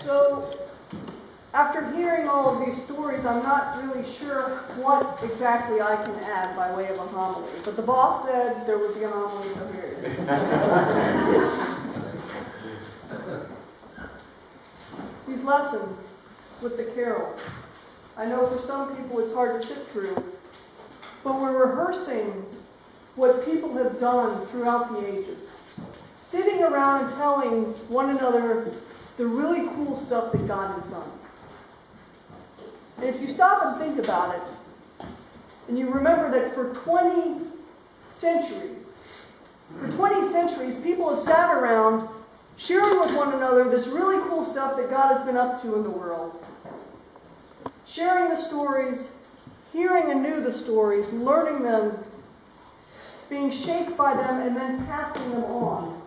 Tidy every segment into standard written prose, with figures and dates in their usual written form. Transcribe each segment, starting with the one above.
So, after hearing all of these stories, I'm not really sure what exactly I can add by way of a homily. But the boss said there would be a homily, so here it is. These lessons with the carols, I know for some people it's hard to sit through, but we're rehearsing what people have done throughout the ages. Sitting around and telling one another the really cool stuff that God has done. And if you stop and think about it, and you remember that for 20 centuries, people have sat around sharing with one another this really cool stuff that God has been up to in the world. Sharing the stories, hearing anew the stories, learning them, being shaped by them, and then passing them on.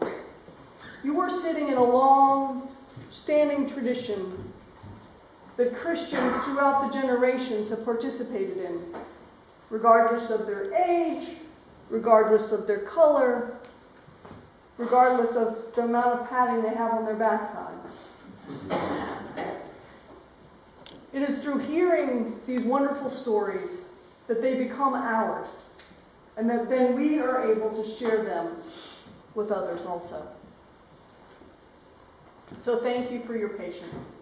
You were sitting in a long, standing tradition that Christians throughout the generations have participated in, regardless of their age, regardless of their color, regardless of the amount of padding they have on their backsides. It is through hearing these wonderful stories that they become ours, and that then we are able to share them with others also. So thank you for your patience.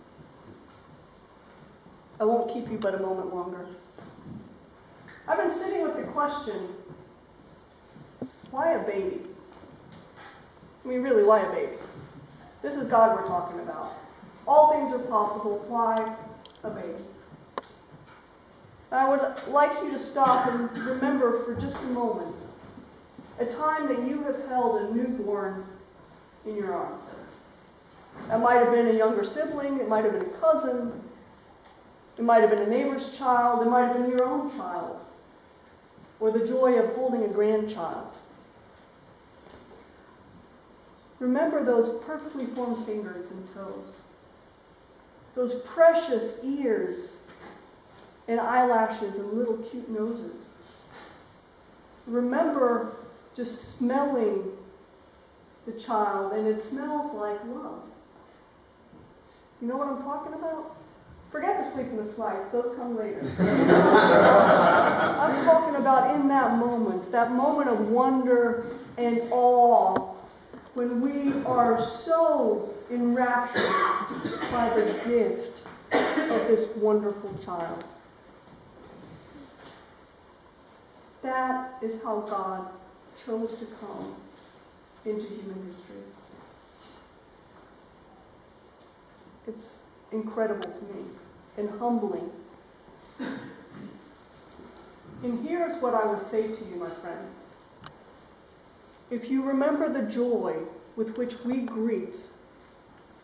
I won't keep you but a moment longer. I've been sitting with the question, why a baby? I mean, really, why a baby? This is God we're talking about. All things are possible. Why a baby? I would like you to stop and remember for just a moment a time that you have held a newborn in your arms. That might have been a younger sibling, it might have been a cousin, it might have been a neighbor's child, it might have been your own child, or the joy of holding a grandchild. Remember those perfectly formed fingers and toes, those precious ears and eyelashes and little cute noses. Remember just smelling the child, and it smells like love. You know what I'm talking about? Forget the sleep and the slides, those come later. I'm talking about in that moment of wonder and awe, when we are so enraptured by the gift of this wonderful child. That is how God chose to come into human history. It's incredible to me and humbling. And here's what I would say to you, my friends. If you remember the joy with which we greet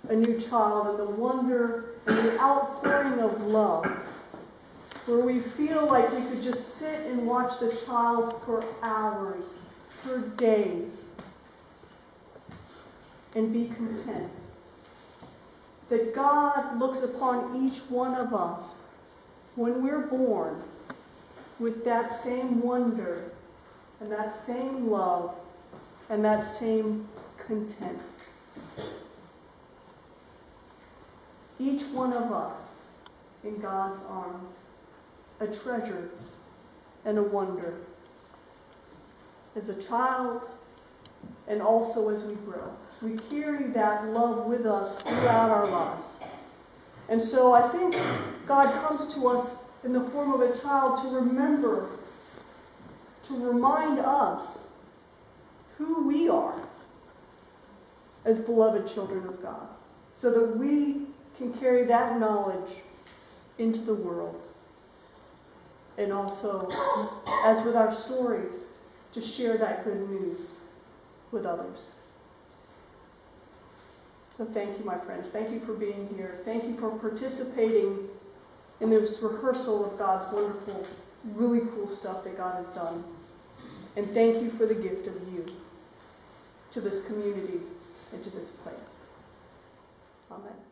a new child and the wonder and the outpouring of love, where we feel like we could just sit and watch the child for hours, for days, and be content, that God looks upon each one of us when we're born with that same wonder and that same love and that same content. Each one of us in God's arms, a treasure and a wonder, as a child and also as we grow. We carry that love with us throughout our lives. And so I think God comes to us in the form of a child to remember, to remind us who we are as beloved children of God, so that we can carry that knowledge into the world. And also, as with our stories, to share that good news with others. So thank you, my friends. Thank you for being here. Thank you for participating in this rehearsal of God's wonderful, really cool stuff that God has done. And thank you for the gift of you to this community and to this place. Amen.